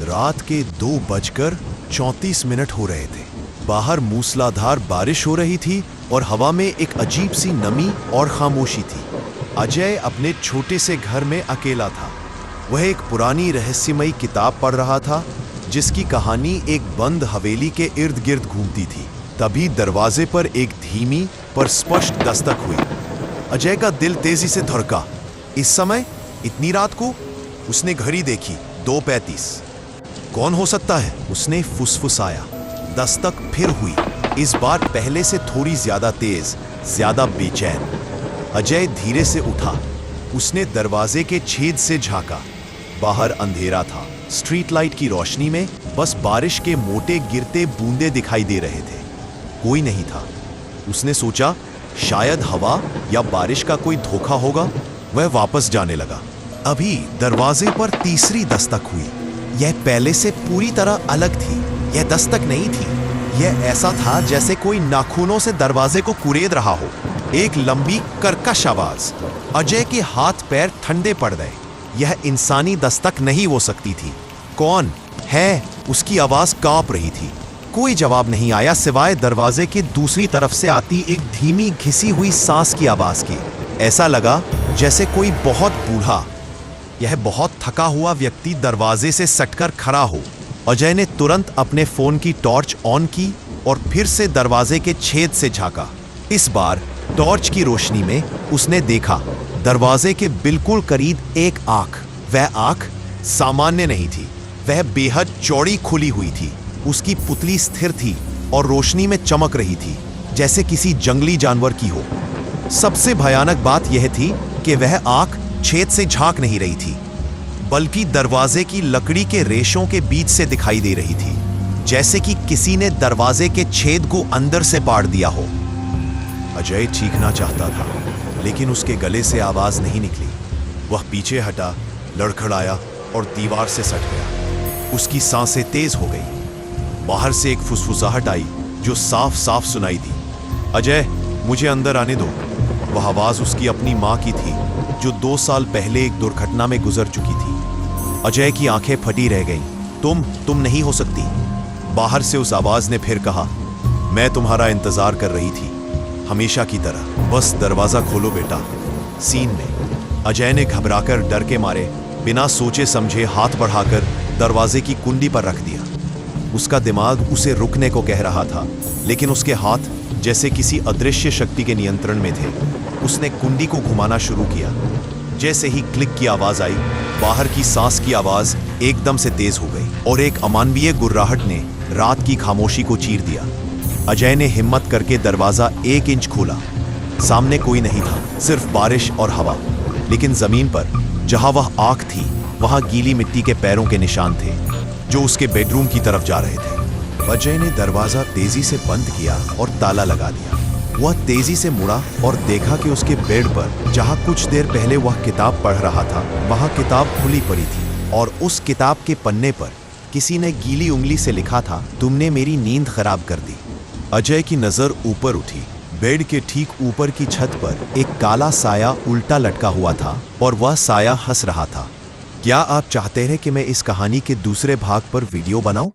रात के 2:34 हो रहे थे। बाहर मूसलाधार बारिश हो रही थी और हवा में एक अजीब सी नमी और खामोशी थी। अजय अपने छोटे से घर में अकेला था। वह एक पुरानी रहस्यमयी किताब पढ़ रहा था जिसकी कहानी एक बंद हवेली के इर्द गिर्द घूमती थी। तभी दरवाजे पर एक धीमी पर स्पष्ट दस्तक हुई। अजय का दिल तेजी से धड़का। इस समय, इतनी रात को? उसने घड़ी देखी, 2:35। कौन हो सकता है? उसने फुसफुसाया। दस्तक फिर हुई, इस बार पहले से थोड़ी ज्यादा तेज, ज्यादा बेचैन। अजय धीरे से उठा। उसने दरवाजे के छेद से झांका। बाहर अंधेरा था। स्ट्रीट लाइट की रोशनी में बस बारिश के मोटे गिरते बूंदे दिखाई दे रहे थे। कोई नहीं था। उसने सोचा, शायद हवा या बारिश का कोई धोखा होगा। वह वापस जाने लगा। अभी दरवाजे पर तीसरी दस्तक हुई। यह पहले से पूरी तरह अलग थी। यह दस्तक नहीं थी। यह ऐसा था जैसे कोई नाखूनों से दरवाजे को कुरेद रहा हो। एक लंबी कर्कश आवाज। अजय के हाथ पैर ठंडे पड़ गए। यह इंसानी दस्तक नहीं हो सकती थी। कौन है? उसकी आवाज कांप रही थी। कोई जवाब नहीं आया सिवाय दरवाजे के दूसरी तरफ से आती एक धीमी घिसी हुई सांस की आवाज की। ऐसा लगा जैसे कोई बहुत बूढ़ा, यह बहुत थका हुआ व्यक्ति दरवाजे से सटकर खड़ा हो। अजय ने तुरंत अपने फोन की टॉर्च ऑन की और फिर से दरवाजे के छेद से झांका। इस बार टॉर्च की रोशनी में उसने देखा दरवाजे के बिल्कुल करीब एक आंख। वह आंख सामान्य नहीं थी। वह बेहद चौड़ी खुली हुई थी। उसकी पुतली स्थिर थी और रोशनी में चमक रही थी जैसे किसी जंगली जानवर की हो। सबसे भयानक बात यह थी कि वह आंख छेद से झांक नहीं रही थी, बल्कि दरवाजे की लकड़ी के रेशों के बीच से दिखाई दे रही थी, जैसे कि किसी ने दरवाजे के छेद को अंदर से पाड़ दिया हो। अजय चीखना चाहता था, लेकिन उसके गले से आवाज नहीं निकली। वह पीछे हटा, लड़खड़ाया और दीवार से सट गया। उसकी सांसें तेज हो गई। बाहर से एक फुसफुसाहट आई जो साफ साफ सुनाई दी। अजय, मुझे अंदर आने दो। वह आवाज उसकी अपनी मां की थी जो 2 साल पहले एक दुर्घटना में गुजर चुकी थी। अजय की आंखें फटी रह गईं। तुम नहीं हो सकती। बाहर से उस आवाज ने फिर कहा, मैं तुम्हारा इंतजार कर रही थी, हमेशा की तरह। बस दरवाजा खोलो बेटा। सीन में अजय ने घबराकर डर के मारे बिना सोचे समझे हाथ बढ़ाकर दरवाजे की कुंडी पर रख दिया। उसका दिमाग उसे रुकने को कह रहा था, लेकिन उसके हाथ जैसे किसी अदृश्य शक्ति के नियंत्रण में थे। उसने कुंडी को घुमाना शुरू किया। जैसे ही क्लिक की आवाज आई, बाहर की सांस की आवाज एकदम से तेज हो गई और एक अमानवीय गुर्राहट ने रात की खामोशी को चीर दिया। अजय ने हिम्मत करके दरवाजा 1 इंच खोला। सामने कोई नहीं था, सिर्फ बारिश और हवा। लेकिन जमीन पर जहां वह आंख थी, वहां गीली मिट्टी के पैरों के निशान थे जो उसके बेडरूम की तरफ जा रहे थे। अजय ने दरवाजा तेजी से बंद किया और ताला लगा दिया। वह तेजी से मुड़ा और देखा कि उसके बेड पर, जहां कुछ देर पहले वह किताब पढ़ रहा था, वहां किताब खुली पड़ी थी और उस किताब के पन्ने पर किसी ने गीली उंगली से लिखा था, तुमने मेरी नींद खराब कर दी। अजय की नजर ऊपर उठी। बेड के ठीक ऊपर की छत पर एक काला साया उल्टा लटका हुआ था और वह साया हंस रहा था। क्या आप चाहते हैं कि मैं इस कहानी के दूसरे भाग पर वीडियो बनाऊं?